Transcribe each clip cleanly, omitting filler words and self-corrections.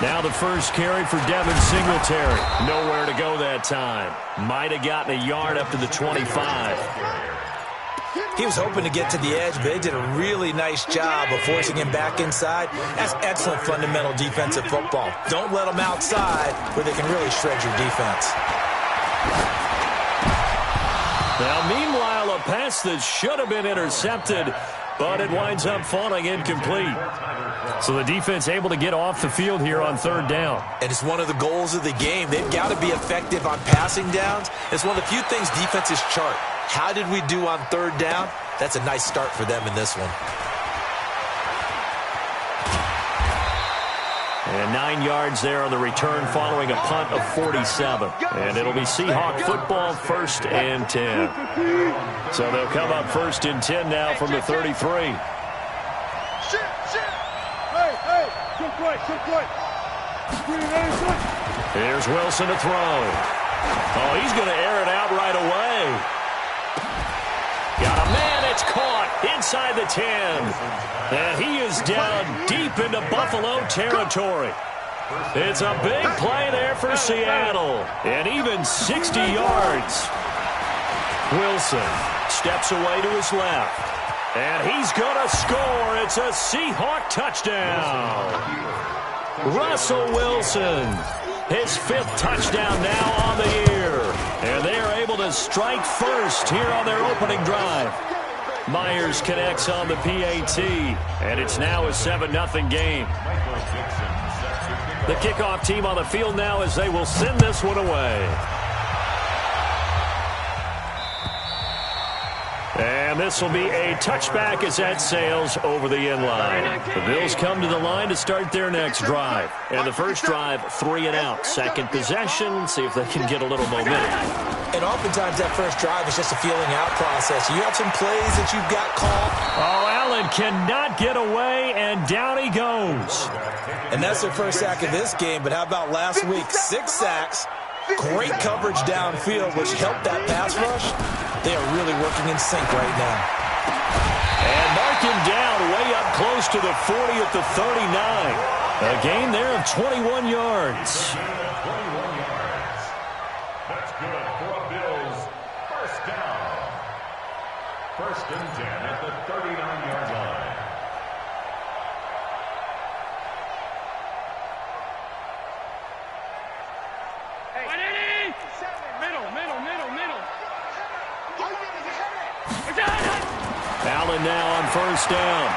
Now the first carry for Devin Singletary. Nowhere to go that time. Might have gotten a yard up to the 25. He was hoping to get to the edge, but they did a really nice job of forcing him back inside. That's excellent fundamental defensive football. Don't let them outside where they can really shred your defense. Now, meanwhile, a pass that should have been intercepted, but it winds up falling incomplete. So the defense able to get off the field here on third down. And it's one of the goals of the game. They've got to be effective on passing downs. It's one of the few things defenses chart. How did we do on third down? That's a nice start for them in this one. And 9 yards there on the return following a punt of 47. And it'll be Seahawk football, 1st and 10. So they'll come up 1st and 10 now from the 33. Here's Wilson to throw. Oh, he's going to air it out right away. Got a man, it's caught inside the 10. And he is down deep into Buffalo territory. It's a big play there for Seattle. And even 60 yards. Wilson steps away to his left. And he's going to score. It's a Seahawk touchdown. Russell Wilson, his 5th touchdown now on the year. And they are able to strike first here on their opening drive. Myers connects on the PAT, and it's now a 7-0 game. The kickoff team on the field now as they will send this one away. And this will be a touchback as that sails over the end line. The Bills come to the line to start their next drive. And the first drive, 3 and out. Second possession, see if they can get a little momentum. And oftentimes that first drive is just a feeling out process. You have some plays that you've got called. Oh, Allen cannot get away, and down he goes. And that's their first sack of this game, but how about last week? 6 sacks, great coverage downfield, which helped that pass rush. They are really working in sync right now. And mark him down way up close to the 40 at the 39. A gain there of 21 yards. That's good for a Bills first down. 1st and 10 at the 39-yard line. Allen now on 1st down.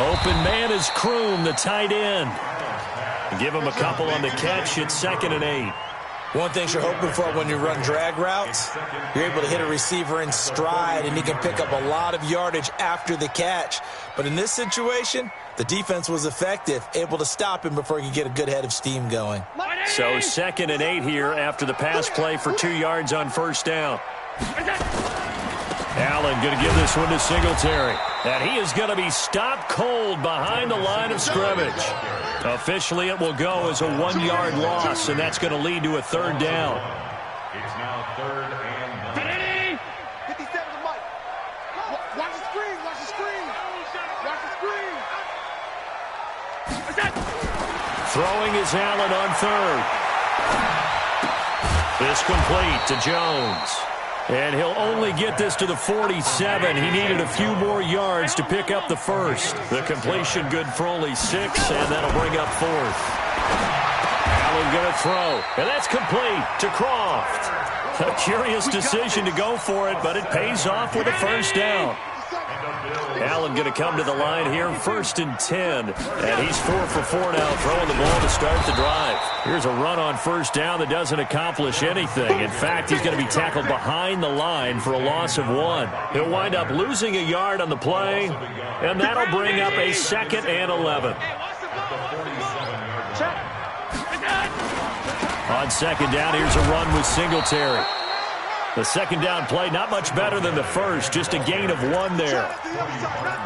Open man is Kroom, the tight end. Give him a couple on the catch. It's 2nd and 8. One thing you're hoping for when you run drag routes, you're able to hit a receiver in stride, and he can pick up a lot of yardage after the catch. But in this situation, the defense was effective, able to stop him before he could get a good head of steam going. So 2nd and 8 here after the pass play for 2 yards on 1st down. Allen going to give this one to Singletary. And he is going to be stopped cold behind the line of scrimmage. Officially, it will go as a 1-yard loss, and that's going to lead to a 3rd down. It's now 3rd and 9. 57 to Mike. Watch the screen. Watch the screen. Watch the screen. Throwing is Allen on 3rd. This complete to Jones. And he'll only get this to the 47. He needed a few more yards to pick up the 1st. The completion good for only 6, and that'll bring up 4th. Allen going to throw, and that's complete to Croft. A curious decision to go for it, but it pays off with a 1st down. Allen going to come to the line here, 1st and 10. And he's 4 for 4 now, throwing the ball to start the drive. Here's a run on 1st down that doesn't accomplish anything. In fact, he's going to be tackled behind the line for a loss of 1. He'll wind up losing a yard on the play, and that'll bring up a 2nd and 11. On 2nd down, here's a run with Singletary. The second down play, not much better than the first, just a gain of 1 there.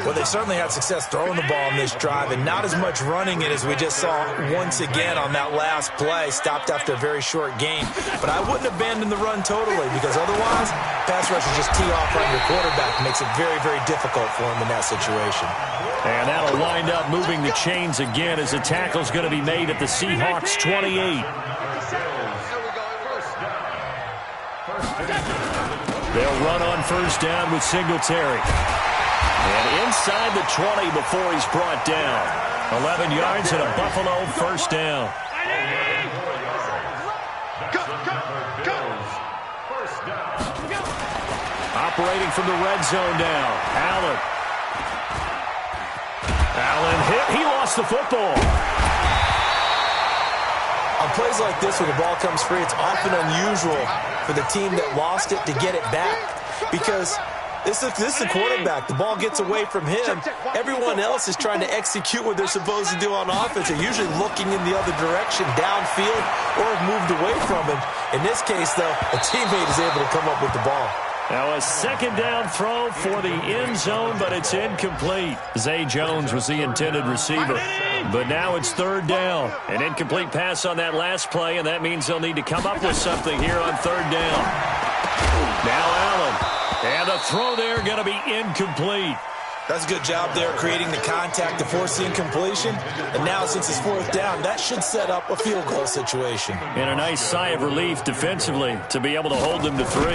Well, they certainly had success throwing the ball in this drive and not as much running it as we just saw once again on that last play. Stopped after a very short gain. But I wouldn't abandon the run totally because otherwise, pass rushers just tee off on your quarterback. Makes it very, very difficult for him in that situation. And that'll wind up moving the chains again as the tackle's going to be made at the Seahawks 28. They'll run on first down with Singletary. And inside the 20 before he's brought down. 11 yards and a Buffalo first down. Operating from the red zone now. Allen hit. He lost the football. On plays like this where the ball comes free, it's often unusual for the team that lost it to get it back because this is the quarterback. The ball gets away from him. Everyone else is trying to execute what they're supposed to do on offense. They're usually looking in the other direction, downfield, or have moved away from him. In this case, though, a teammate is able to come up with the ball. Now a second down throw for the end zone, but it's incomplete. Zay Jones was the intended receiver. But now it's third down. An incomplete pass on that last play, and that means they'll need to come up with something here on third down. Now Allen. And the throw there going to be incomplete. That's a good job there creating the contact to force the incompletion. And now since it's fourth down, that should set up a field goal situation. And a nice sigh of relief defensively to be able to hold them to 3.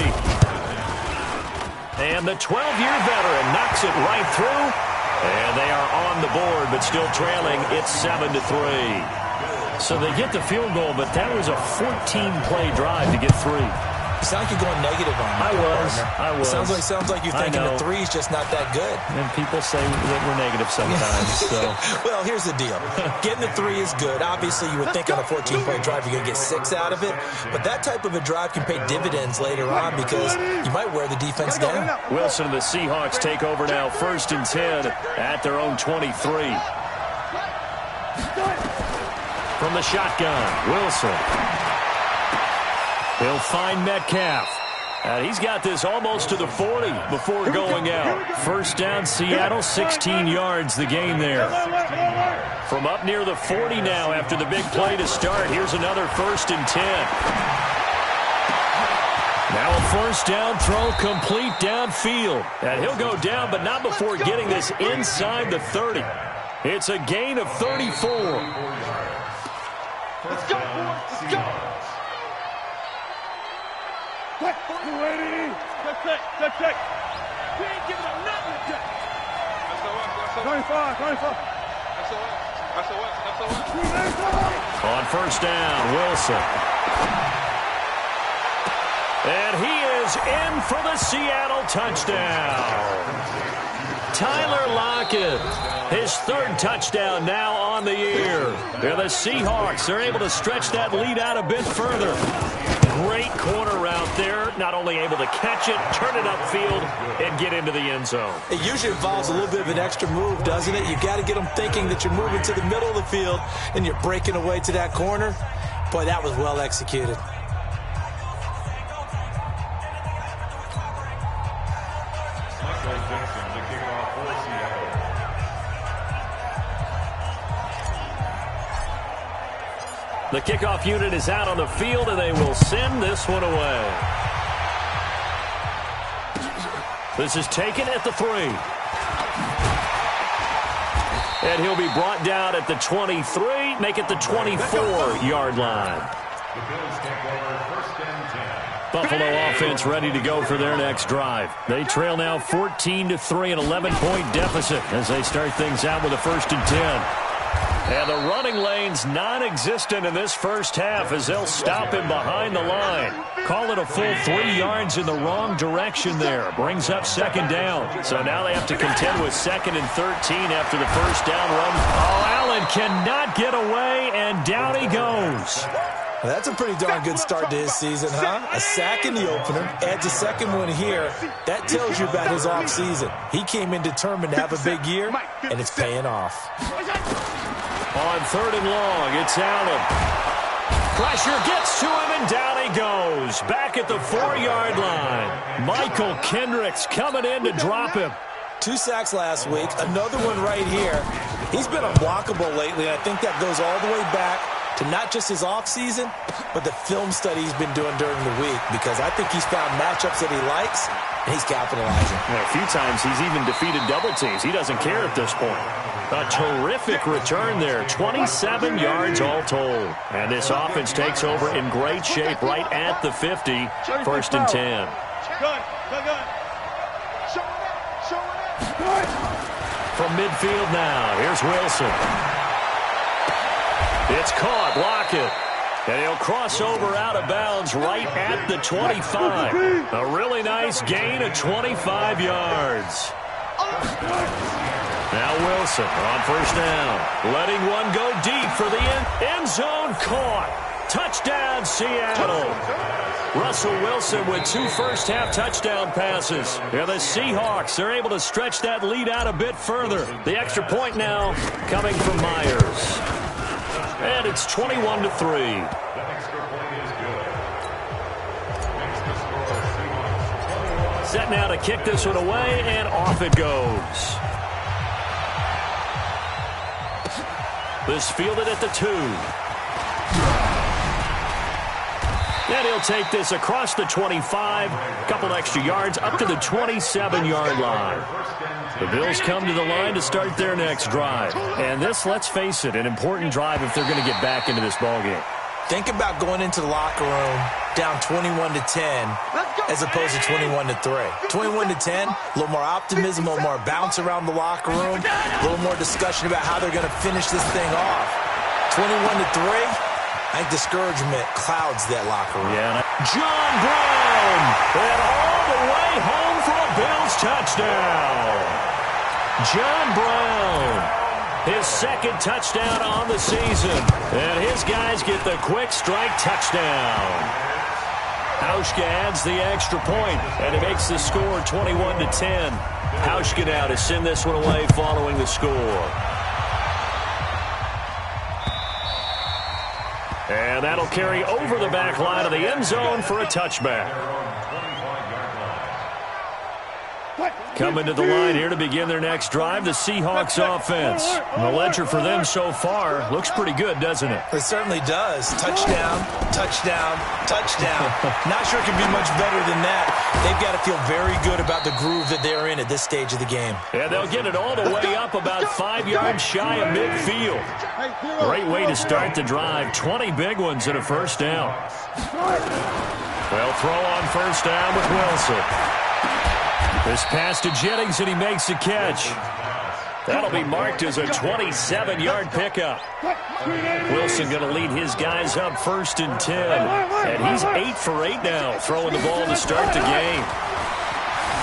And the 12-year veteran knocks it right through. And they are on the board, but still trailing. It's 7-3. So they get the field goal, but that was a 14-play drive to get 3. You sound like you're going negative on me. I was. Sounds like you're thinking the 3 is just not that good. And people say that we're negative sometimes. So. Well, here's the deal. Getting the 3 is good. Obviously, you would think on a 14-play drive you're going to get 6 out of it. But that type of a drive can pay dividends later on because you might wear the defense down. Wilson and the Seahawks take over now, 1st and 10 at their own 23. From the shotgun, Wilson. He'll find Metcalf. He's got this almost to the 40 before going out. First down, Seattle, 16 yards the gain there. From up near the 40 now after the big play to start. Here's another 1st and 10. Now a first down throw complete downfield. And he'll go down, but not before getting this inside the 30. It's a gain of 34. Let's go, boys. Let's go. Check. We ain't giving up nothing today. 25. On first down, Wilson. And he is in for the Seattle touchdown. Tyler Lockett, his 3rd touchdown now on the year. And the Seahawks are able to stretch that lead out a bit further. Great corner route there. Not only able to catch it, turn it upfield, and get into the end zone. It usually involves a little bit of an extra move, doesn't it? You've got to get them thinking that you're moving to the middle of the field and you're breaking away to that corner. Boy, that was well executed. The kickoff unit is out on the field, and they will send this one away. This is taken at the 3. And he'll be brought down at the 23, make it the 24-yard line. Buffalo offense ready to go for their next drive. They trail now 14-3, an 11-point deficit as they start things out with a 1st and 10. And the running lane's non-existent in this first half as they'll stop him behind the line. Call it a full 3 yards in the wrong direction there. Brings up 2nd down. So now they have to contend with 2nd and 13 after the first down run. Oh, Allen cannot get away, and down he goes. Well, that's a pretty darn good start to his season, huh? A sack in the opener, adds a 2nd one here. That tells you about his offseason. He came in determined to have a big year, and it's paying off. On 3rd and long, it's Allen. Pressure gets to him, and down he goes. Back at the 4-yard line. Michael Kendricks coming in to drop him. 2 sacks last week, another one right here. He's been unblockable lately, and I think that goes all the way back to not just his offseason, but the film study he's been doing during the week, because I think he's found matchups that he likes, and he's capitalizing. Yeah, a few times he's even defeated double teams. He doesn't care at this point. A terrific return there, 27 yards all told. And this offense takes over in great shape right at the 50, 1st and 10. Good. From midfield now, here's Wilson. It's caught, block it. And he'll cross over out of bounds right at the 25. A really nice gain of 25 yards. Now Wilson on 1st down. Letting one go deep for the end zone. Caught. Touchdown, Seattle. Russell Wilson with 2 first-half touchdown passes. And the Seahawks are able to stretch that lead out a bit further. The extra point now coming from Myers. And it's 21-3. Set now to kick this one away, and off it goes. This fielded at the 2. And he'll take this across the 25, a couple extra yards up to the 27-yard line. The Bills come to the line to start their next drive. And this, let's face it, an important drive if they're going to get back into this ballgame. Think about going into the locker room down 21-10 as opposed to 21-3. 21-10, a little more optimism, a little more bounce around the locker room, a little more discussion about how they're going to finish this thing off. 21-3. I think discouragement clouds that locker room. Yeah, John Brown, and all the way home for a Bills touchdown. John Brown, his 2nd touchdown on the season, and his guys get the quick strike touchdown. Hauschka adds the extra point, and it makes the score 21-10. Hauschka now to send this one away following the score. And that'll carry over the back line of the end zone for a touchback. Coming to the line here to begin their next drive, the Seahawks offense. The ledger for them so far looks pretty good, doesn't it? It certainly does. Touchdown, touchdown, touchdown. Not sure it can be much better than that. They've got to feel very good about the groove that they're in at this stage of the game. And they'll get it all the way up about 5 yards shy of midfield. Great way to start the drive. 20 big ones and a 1st down. They'll throw on 1st down with Wilson. This pass to Jennings, and he makes the catch. That'll be marked as a 27-yard pickup. Wilson going to lead his guys up 1st and 10. And he's 8 for 8 now, throwing the ball to start the game.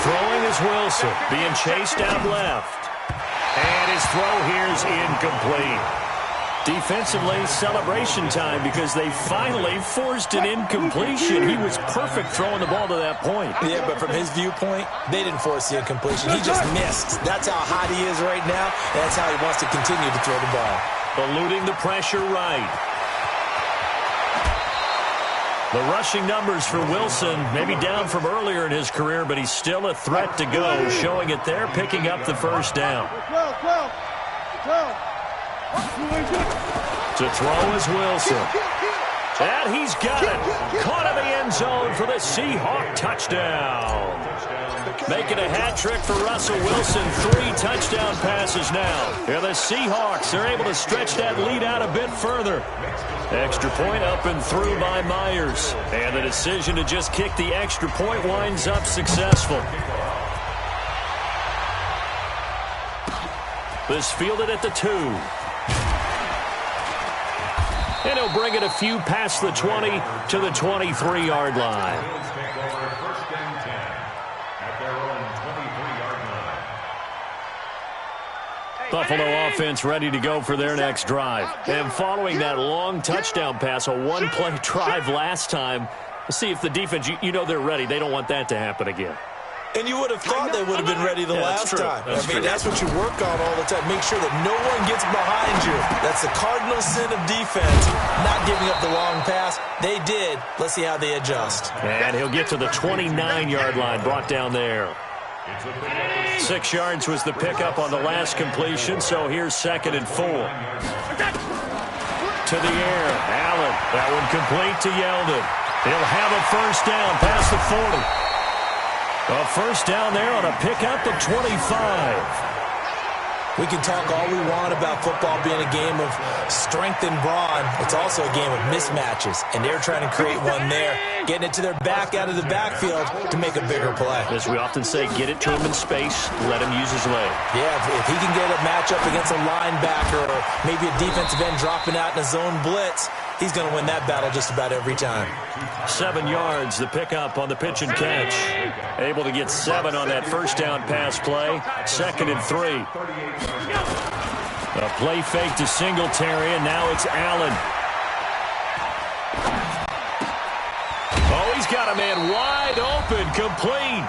Throwing is Wilson, being chased out left. And his throw here is incomplete. Defensively, celebration time because they finally forced an incompletion. He was perfect throwing the ball to that point. Yeah, but from his viewpoint, they didn't force the incompletion. He just missed. That's how hot he is right now, and that's how he wants to continue to throw the ball. Eluding the pressure right. The rushing numbers for Wilson, maybe down from earlier in his career, but he's still a threat to go, showing it there, picking up the 1st down. To throw is Wilson. And he's got it. Caught in the end zone for the Seahawk touchdown. Making a hat trick for Russell Wilson. 3 touchdown passes now. And the Seahawks are able to stretch that lead out a bit further. Extra point up and through by Myers. And the decision to just kick the extra point winds up successful. This fielded at the 2. And he'll bring it a few past the 20 to the 23-yard line. Buffalo offense ready to go for their next drive. And following that long touchdown pass, a one-play drive last time, let's see if the defense, you know they're ready. They don't want that to happen again. And you would have thought they would have been ready the last time. That's what you work on all the time. Make sure that no one gets behind you. That's the cardinal sin of defense, not giving up the long pass. They did. Let's see how they adjust. And he'll get to the 29-yard line, brought down there. 6 yards was the pickup on the last completion, so here's 2nd and 4. To the air, Allen. That one complete to Yeldon. He'll have a first down past the 40. A first down there on a pickup of 25. We can talk all we want about football being a game of strength and brawn. It's also a game of mismatches, and they're trying to create one there, getting it to their back out of the backfield to make a bigger play. As we often say, get it to him in space, let him use his leg. Yeah, if he can get a matchup against a linebacker or maybe a defensive end dropping out in a zone blitz, he's going to win that battle just about every time. 7 yards, the pickup on the pitch and catch. Able to get 7 on that first down pass play. 2nd and 3. A play fake to Singletary, and now it's Allen. Oh, he's got a man wide open, complete.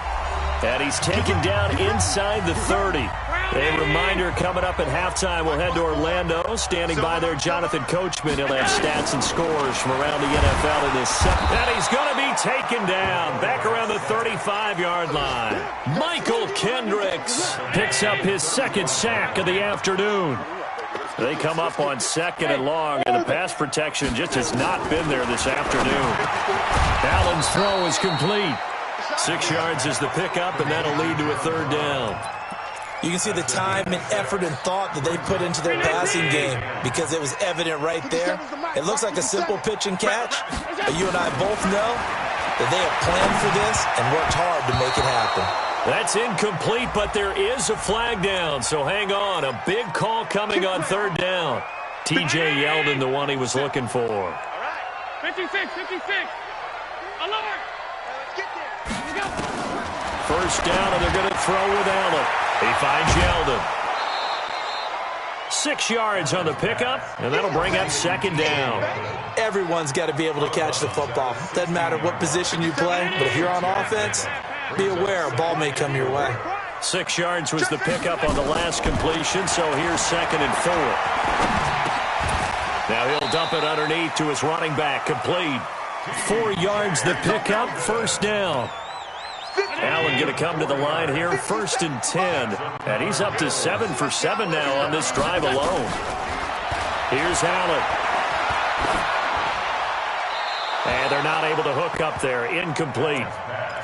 And he's taken down inside the 30. A reminder, coming up at halftime, we'll head to Orlando. Standing by there, Jonathan Coachman. He'll have stats and scores from around the NFL in this set. And he's going to be taken down back around the 35-yard line. Michael Kendricks picks up his 2nd sack of the afternoon. They come up on 2nd and long, and the pass protection just has not been there this afternoon. Allen's throw is complete. 6 yards is the pickup, and that'll lead to a 3rd down. You can see the time and effort and thought that they put into their passing game because it was evident right there. It looks like a simple pitch and catch, but you and I both know that they have planned for this and worked hard to make it happen. That's incomplete, but there is a flag down, so hang on. A big call coming on 3rd down. T.J. Yeldon, the one he was looking for. All right. 56, 56. Alert. Get there. Let's go. First down, and they're going to throw with Allen. He finds Yeldon. 6 yards on the pickup, and that'll bring up 2nd down. Everyone's got to be able to catch the football. Doesn't matter what position you play, but if you're on offense, be aware a ball may come your way. 6 yards was the pickup on the last completion, so here's 2nd and 4. Now he'll dump it underneath to his running back, complete. 4 yards the pickup, first down. Allen going to come to the line here, 1st and 10. And he's up to 7 for 7 now on this drive alone. Here's Allen. And they're not able to hook up there. Incomplete.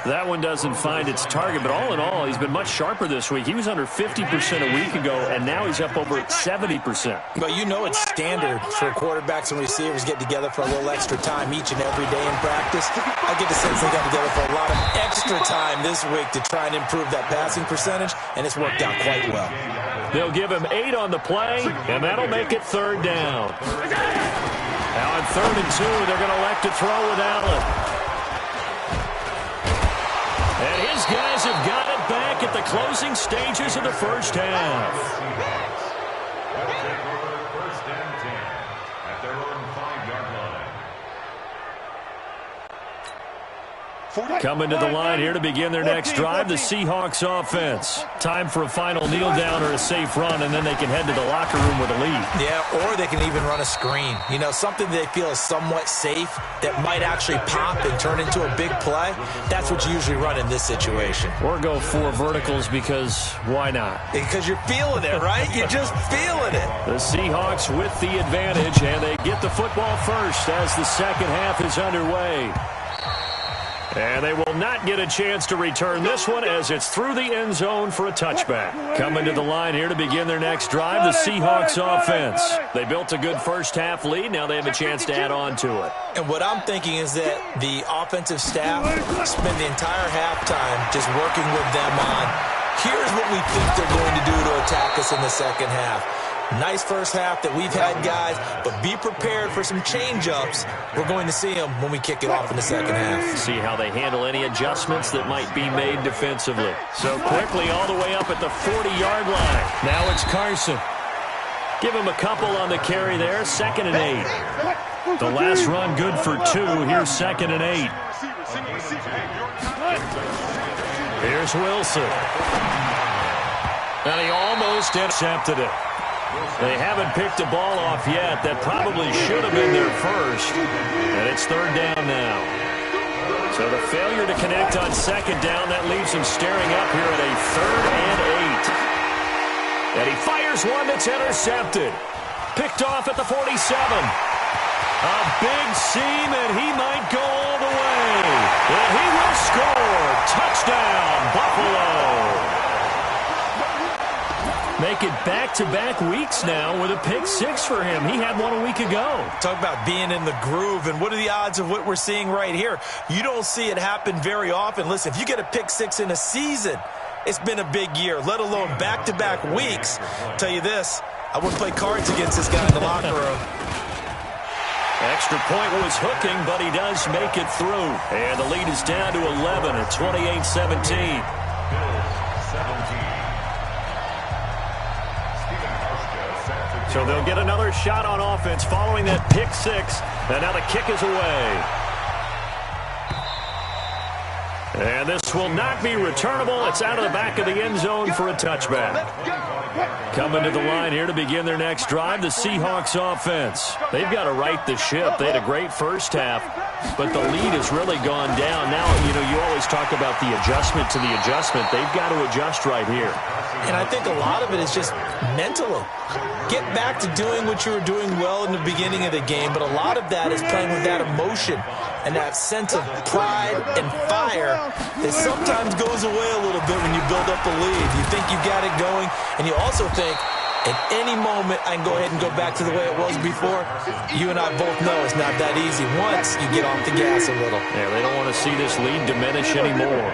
That one doesn't find its target, but all in all, he's been much sharper this week. He was under 50% a week ago, and now he's up over 70%. But you know it's standard for quarterbacks and receivers get together for a little extra time each and every day in practice. I get the sense they got together for a lot of extra time this week to try and improve that passing percentage, and it's worked out quite well. They'll give him 8 on the play, and that'll make it 3rd down. Now on 3rd and 2, they're going to elect to throw with Allen. And his guys have got it back at the closing stages of the first half. They'll take over 1st and 10 at their own 5-yard line. Coming to the line here to begin their next drive, the Seahawks offense. Time for a final kneel down or a safe run, and then they can head to the locker room with a lead. Yeah, or they can even run a screen. You know, something they feel is somewhat safe that might actually pop and turn into a big play. That's what you usually run in this situation. Or go 4 verticals because why not? Because you're feeling it, right? You're just feeling it. The Seahawks with the advantage, and they get the football first as the second half is underway. And they will not get a chance to return this one as it's through the end zone for a touchback. Coming to the line here to begin their next drive, the Seahawks offense. They built a good first half lead. Now they have a chance to add on to it. And what I'm thinking is that the offensive staff spend the entire halftime just working with them on, here's what we think they're going to do to attack us in the second half. Nice first half that we've had, guys, but be prepared for some change-ups. We're going to see them when we kick it off in the second half. See how they handle any adjustments that might be made defensively. So quickly all the way up at the 40-yard line. Now it's Carson. Give him a couple on the carry there, 2nd and 8. The last run good for 2. Here's 2nd and 8. Here's Wilson. And he almost intercepted it. They haven't picked a ball off yet. That probably should have been their first. And it's third down now. So the failure to connect on second down, that leaves him staring up here at a 3rd and 8. And he fires one that's intercepted. Picked off at the 47. A big seam, and he might go all the way. And he will score. Touchdown, Buffalo. Make it back-to-back weeks now with a pick 6 for him. He had one a week ago. Talk about being in the groove, and what are the odds of what we're seeing right here? You don't see it happen very often. Listen, if you get a pick 6 in a season, it's been a big year, let alone back-to-back weeks. I'll tell you this, I wouldn't play cards against this guy in the locker room. Extra point was hooking, but he does make it through. And the lead is down to 11 at 28-17. So they'll get another shot on offense following that pick 6. And now the kick is away. And this will not be returnable. It's out of the back of the end zone for a touchback. Coming to the line here to begin their next drive, the Seahawks offense. They've got to right the ship. They had a great first half, but the lead has really gone down. Now, you always talk about the adjustment to the adjustment. They've got to adjust right here. And I think a lot of it is just mentally. Get back to doing what you were doing well in the beginning of the game, but a lot of that is playing with that emotion and that sense of pride and fire that sometimes goes away a little bit when you build up the lead. You think you got it going, and you also think at any moment I can go ahead and go back to the way it was before. You and I both know it's not that easy once you get off the gas a little. Yeah, they don't want to see this lead diminish anymore.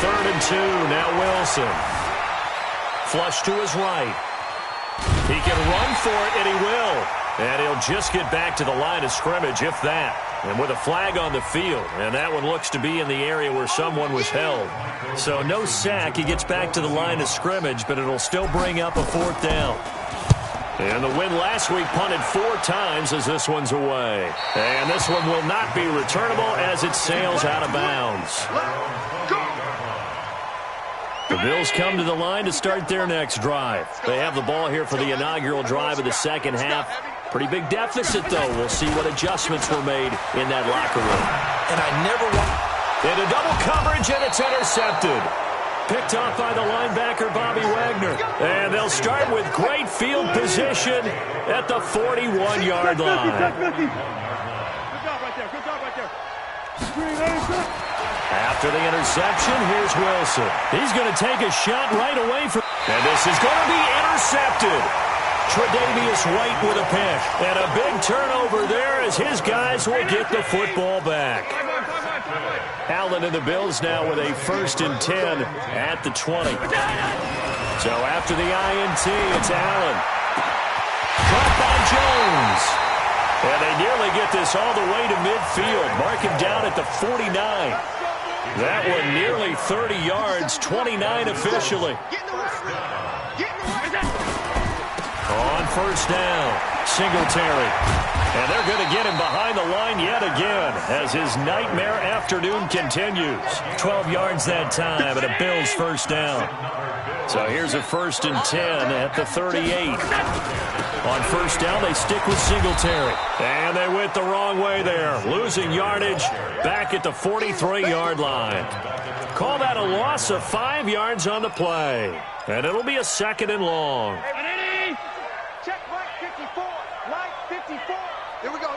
3rd and 2, now Wilson. Flush to his right. He can run for it, and he will. And he'll just get back to the line of scrimmage, if that. And with a flag on the field, and that one looks to be in the area where someone was held. So no sack. He gets back to the line of scrimmage, but it'll still bring up a 4th down. And the win last week punted 4 times as this one's away. And this one will not be returnable as it sails out of bounds. The Bills come to the line to start their next drive. They have the ball here for the inaugural drive of the second half. Pretty big deficit, though. We'll see what adjustments were made in that locker room. And I never want... Into double coverage, and it's intercepted. Picked off by the linebacker, Bobby Wagner. And they'll start with great field position at the 41-yard line. Good job right there. Good job right there. After the interception, here's Wilson. He's going to take a shot right away from... And this is going to be intercepted. Tre'Davious White with a pick. And a big turnover there as his guys will get the football back. Allen and the Bills now with a 1st and 10 at the 20. So after the INT, it's Allen. Caught by Jones. And they nearly get this all the way to midfield. Mark him down at the 49. That one nearly 30 yards, 29 officially. On 1st down, Singletary. And they're going to get him behind the line yet again as his nightmare afternoon continues. 12 yards that time and a Bills 1st down. So here's a 1st and 10 at the 38. On 1st down, they stick with Singletary. And they went the wrong way there. Losing yardage back at the 43-yard line. Call that a loss of 5 yards on the play. And it'll be a 2nd and long. Check right 54. Right 54. Here we go.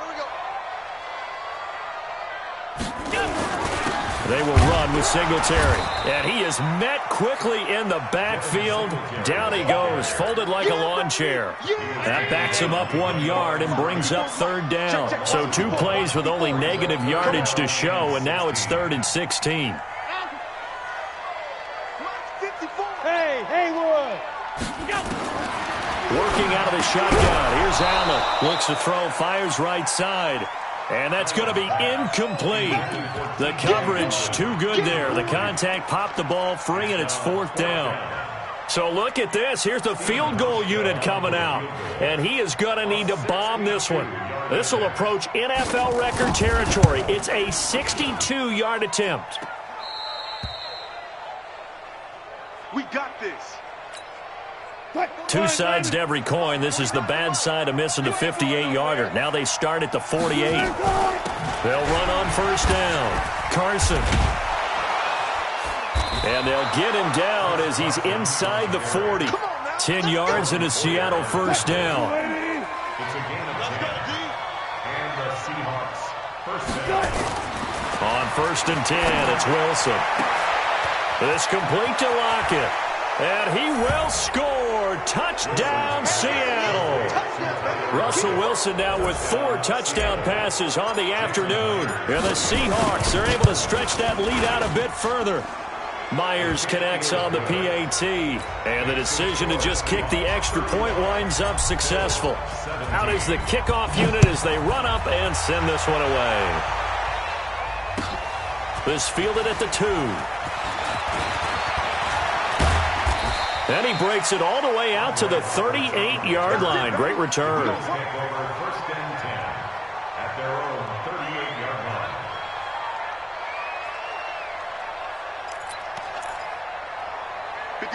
They will run with Singletary. And he is met quickly in the backfield. Down he goes, folded like a lawn chair. That backs him up 1 yard and brings up 3rd down. So 2 plays with only negative yardage to show, and now it's 3rd and 16. Hey, Haywood. Working out of the shotgun. Here's Allen. Looks to throw, fires right side. And that's going to be incomplete. The coverage too good there. The contact popped the ball free, and it's 4th down. So look at this. Here's the field goal unit coming out. And he is going to need to bomb this one. This will approach NFL record territory. It's a 62-yard attempt. We got this. Two sides to every coin. This is the bad side of missing the 58-yarder. Now they start at the 48. They'll run on first down. Carson. And they'll get him down as he's inside the 40. 10 yards and a Seattle first down. It's a gain of 10. And the Seahawks first down. On first and 10, it's Wilson. This complete to Lockett. And he will score. Touchdown, Seattle. Russell Wilson now with 4 touchdown passes on the afternoon. And the Seahawks are able to stretch that lead out a bit further. Myers connects on the PAT. And the decision to just kick the extra point winds up successful. Out is the kickoff unit as they run up and send this one away. This fielded at the 2. And he breaks it all the way out to the 38-yard line. Great return. First and 10 at their own 38-yard line.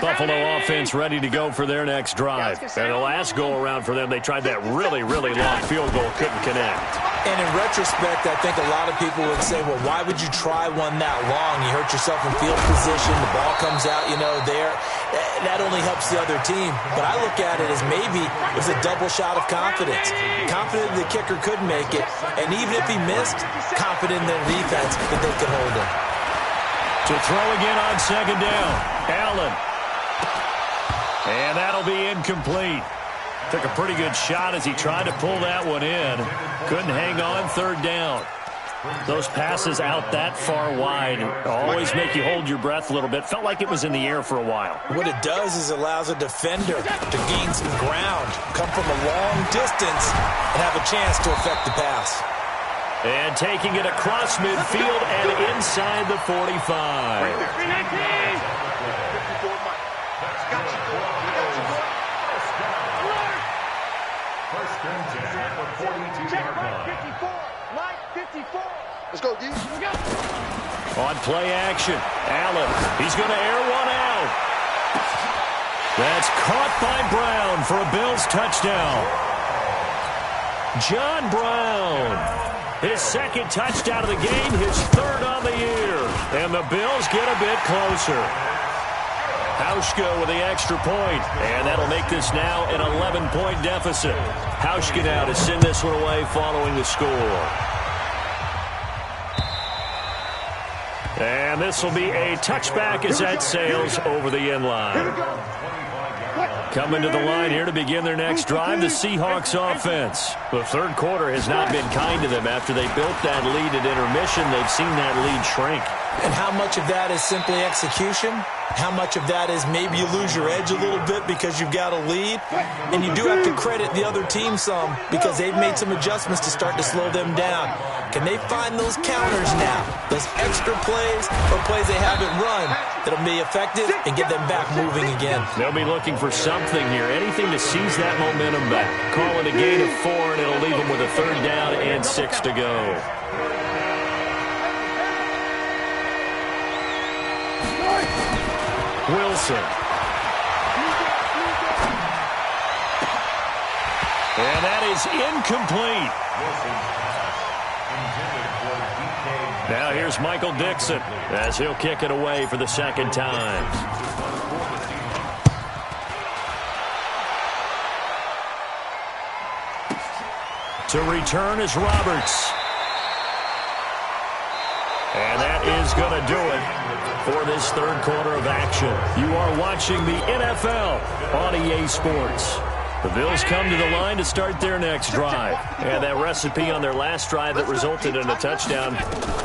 Buffalo offense ready to go for their next drive. And the last go-around for them, they tried that really, really long field goal, couldn't connect. And in retrospect, I think a lot of people would say, well, why would you try one that long? You hurt yourself in field position. The ball comes out, there. That only helps the other team. But I look at it as maybe it was a double shot of confidence. Confident the kicker could make it. And even if he missed, confident in their defense that they could hold him. To throw again on second down. Allen. And that'll be incomplete. Took a pretty good shot as he tried to pull that one in. Couldn't hang on third down. Those passes out that far wide always make you hold your breath a little bit. Felt like it was in the air for a while. What it does is allows a defender to gain some ground, come from a long distance, and have a chance to affect the pass. And taking it across midfield and inside the 45. First and 10 at the 42-yard line. 54. Let's go, D. On play action, Allen. He's going to air one out. That's caught by Brown for a Bills touchdown. John Brown. His second touchdown of the game, his third on the year. And the Bills get a bit closer. Hauschka with the extra point, and that'll make this now an 11-point deficit. Hauschka now to send this one away following the score. And this will be a touchback as that sails over the end line. Coming to the line here to begin their next drive, the Seahawks offense. The third quarter has not been kind to them. After they built that lead at intermission, they've seen that lead shrink. And how much of that is simply execution? How much of that is maybe you lose your edge a little bit because you've got a lead? And you do have to credit the other team some because they've made some adjustments to start to slow them down. Can they find those counters now? Those extra plays or plays they haven't run that'll be effective and get them back moving again? They'll be looking for something here, anything to seize that momentum back. Call it a gain of 4, and it'll leave them with a third down and 6 to go. Wilson. And that is incomplete. Now here's Michael Dixon as he'll kick it away for the second time. To return is Roberts. And that is going to do it for this third quarter of action. You are watching the NFL on EA Sports. The Bills come to the line to start their next drive. And that recipe on their last drive that resulted in a touchdown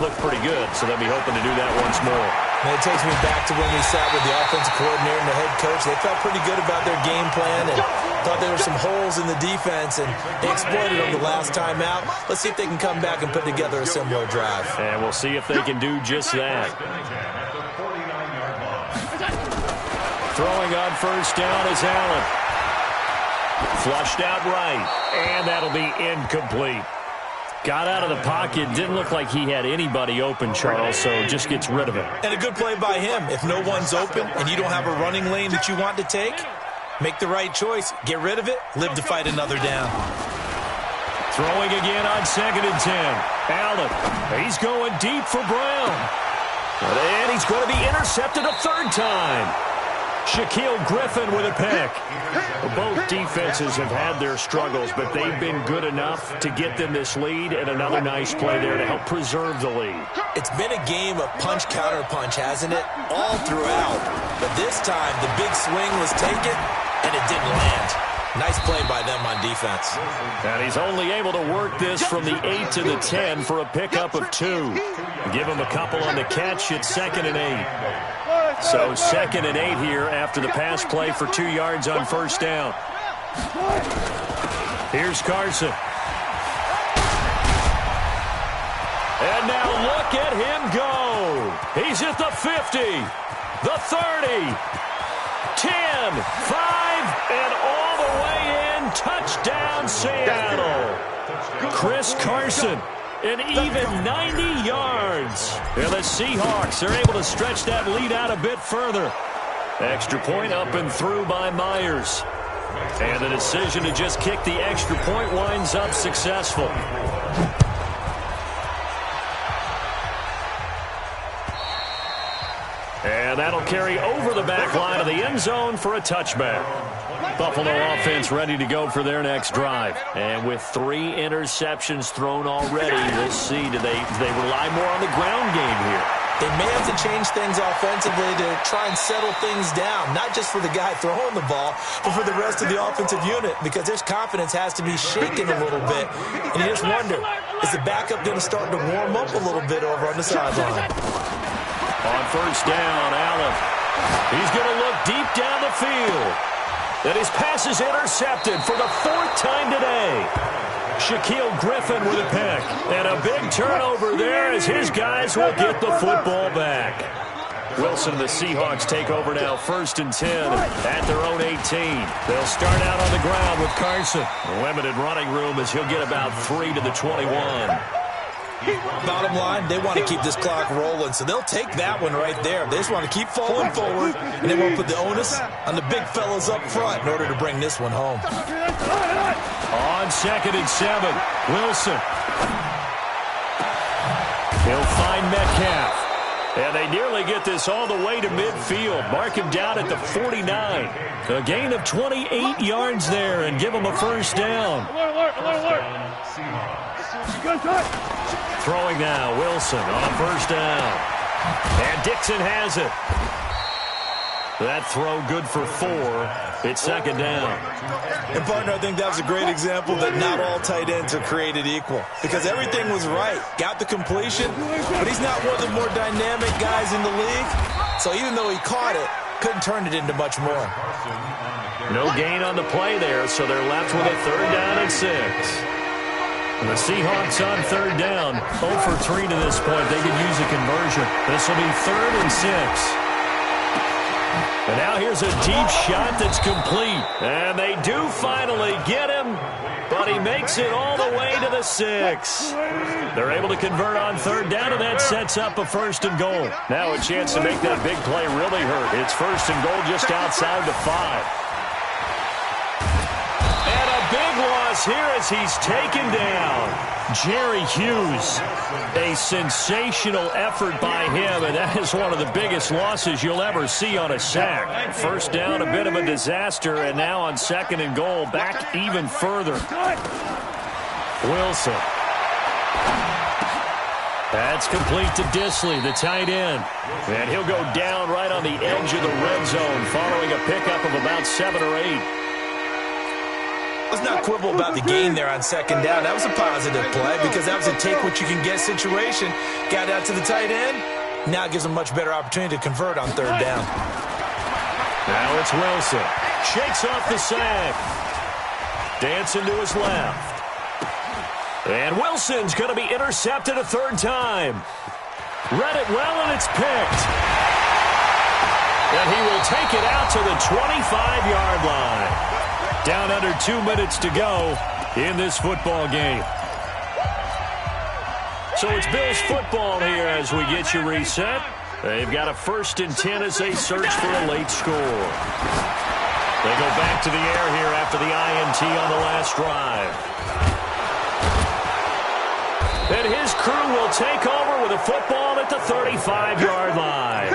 looked pretty good, so they'll be hoping to do that once more. And it takes me back to when we sat with the offensive coordinator and the head coach. They felt pretty good about their game plan and thought there were some holes in the defense, and they exploited them the last time out. Let's see if they can come back and put together a similar drive. And we'll see if they can do just that. Throwing on first down is Allen. Flushed out right, and that'll be incomplete. Got out of the pocket. Didn't look like he had anybody open, Charles, so just gets rid of it. And a good play by him. If no one's open and you don't have a running lane that you want to take, make the right choice. Get rid of it. Live to fight another down. Throwing again on 2nd and 10. Allen, he's going deep for Brown. And he's going to be intercepted a third time. Shaquill Griffin with a pick. Both defenses have had their struggles, but they've been good enough to get them this lead, and another nice play there to help preserve the lead. It's been a game of punch-counter-punch, hasn't it? All throughout. But this time, the big swing was taken, and it didn't land. Nice play by them on defense. And he's only able to work this from the 8 to the 10 for a pickup of 2. Give him a couple on the catch at 2nd and 8. So 2nd and 8 here after the pass play for 2 yards on first down. Here's Carson. And now look at him go. He's at the 50, the 30, 10, 5, and all the way in. Touchdown, Seattle. Chris Carson. And even 90 yards. And the Seahawks are able to stretch that lead out a bit further. Extra point up and through by Myers. And the decision to just kick the extra point winds up successful. And that'll carry over the back line of the end zone for a touchback. Buffalo offense ready to go for their next drive. And with 3 interceptions thrown already, we'll see, do they rely more on the ground game here? They may have to change things offensively to try and settle things down, not just for the guy throwing the ball, but for the rest of the offensive unit, because their confidence has to be shaken a little bit. And you just wonder, is the backup going to start to warm up a little bit over on the sideline? On first down, Allen. He's going to look deep down the field. And his pass is intercepted for the 4th time today. Shaquill Griffin with a pick. And a big turnover there as his guys will get the football back. Wilson and the Seahawks take over now, 1st and 10 at their own 18. They'll start out on the ground with Carson. Limited running room as he'll get about 3 to the 21. Bottom line, they want to keep this clock rolling, so they'll take that one right there. They just want to keep falling forward, and they won't put the onus on the big fellas up front in order to bring this one home. On 2nd and 7, Wilson. He'll find Metcalf. And they nearly get this all the way to midfield. Mark him down at the 49. A gain of 28 yards there and give him a first down. Throwing now, Wilson on first down. And Dixon has it. That throw good for 4. It's 2nd down. And, partner, I think that was a great example that not all tight ends are created equal. Because everything was right. Got the completion, but he's not one of the more dynamic guys in the league. So even though he caught it, couldn't turn it into much more. No gain on the play there, so they're left with a 3rd down and 6. And the Seahawks on 3rd down, 0 for 3 to this point. They could use a conversion. This will be 3rd and 6. And now here's a deep shot that's complete. And they do finally get him, but he makes it all the way to the 6. They're able to convert on 3rd down, and that sets up a 1st and goal. Now a chance to make that big play really hurt. It's 1st and goal just outside the 5. Big loss here as he's taken down. Jerry Hughes, a sensational effort by him, and that is one of the biggest losses you'll ever see on a sack. First down, a bit of a disaster, and now on 2nd and goal, back even further. Wilson. That's complete to Disley, the tight end. And he'll go down right on the edge of the red zone following a pickup of about 7 or 8. Let's not quibble about the gain there on 2nd down. That was a positive play because that was a take-what-you-can-get situation. Got out to the tight end. Now gives him a much better opportunity to convert on 3rd down. Now it's Wilson. Shakes off the sack. Dancing to his left. And Wilson's going to be intercepted a 3rd time. Read it well, and it's picked. And he will take it out to the 25-yard line. Down under 2 minutes to go in this football game. So it's Bills football here as we get you reset. They've got a 1st and 10 as they search for a late score. They go back to the air here after the INT on the last drive. And his crew will take over with a football at the 35-yard line.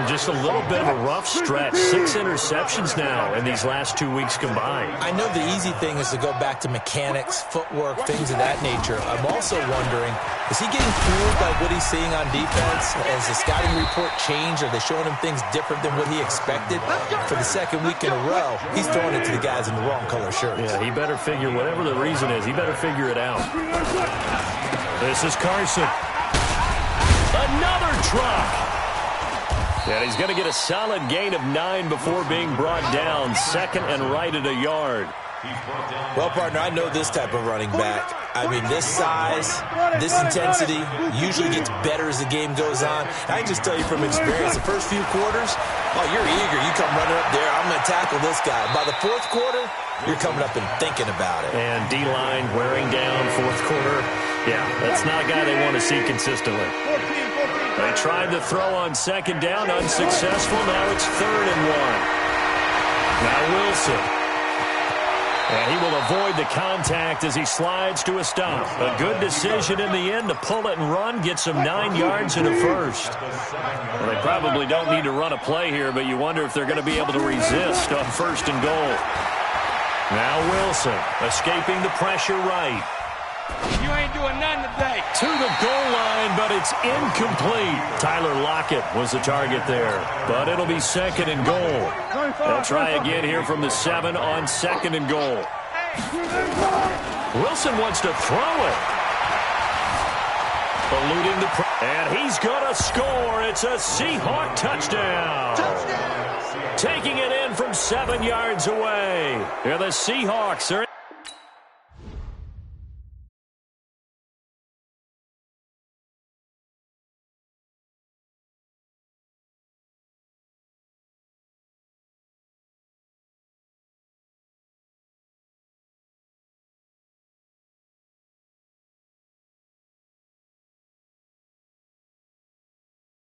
Just a little bit of a rough stretch. 6 interceptions now in these last 2 weeks combined. I know the easy thing is to go back to mechanics, footwork, things of that nature. I'm also wondering, is he getting fooled by what he's seeing on defense? Has the scouting report changed? Are they showing him things different than what he expected? For the 2nd week in a row, he's throwing it to the guys in the wrong color shirts. Yeah, he better figure, whatever the reason is, he better figure it out. This is Carson. Another truck. And he's going to get a solid gain of 9 before being brought down. 2nd and right at a yard. Well, partner, I know this type of running back. I mean, this size, this intensity usually gets better as the game goes on. I can just tell you from experience, the first few quarters, oh, you're eager. You come running up there, I'm going to tackle this guy. By the 4th quarter, you're coming up and thinking about it. And D-line wearing down 4th quarter. Yeah, that's not a guy they want to see consistently. They tried to throw on 2nd down, unsuccessful. Now it's 3rd and 1. Now Wilson. And he will avoid the contact as he slides to a stop. A good decision in the end to pull it and run, get some 9 yards and a first. Well, they probably don't need to run a play here, but you wonder if they're going to be able to resist on 1st and goal. Now Wilson escaping the pressure right. You ain't doing nothing today. To the goal line, but it's incomplete. Tyler Lockett was the target there, but it'll be 2nd and goal. They'll try again here from the 7 on 2nd and goal. Wilson wants to throw it. Eluding the and he's going to score. It's a Seahawk touchdown. Taking it in from 7 yards away. Here the Seahawks are